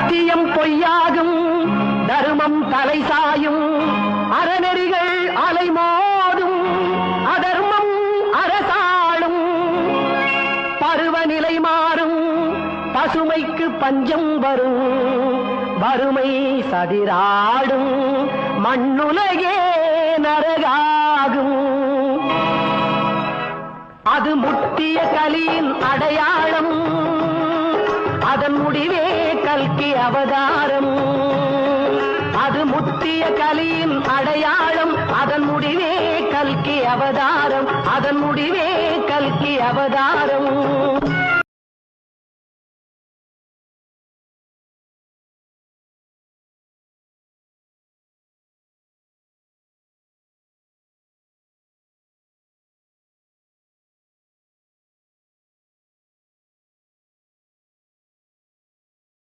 சத்தியம் பொய்யாகும், தர்மம் தலை சாயும், அறநெறிகள் அலைமோதும், அதர்மம் அரசாளும். பருவநிலை மாறும், பசுமைக்கு பஞ்சம் வரும், வறுமை சதிராடும், மண்ணுலகே நரகாகும். அது முட்டிய கலியின் அடையாளம், அதன் முடிவே கல்கி அவதாரம். அது முட்டிய கலியின் அடையாளம், அதன் முடிவே கல்கி அவதாரம், அதன் முடிவே கல்கி அவதாரம்.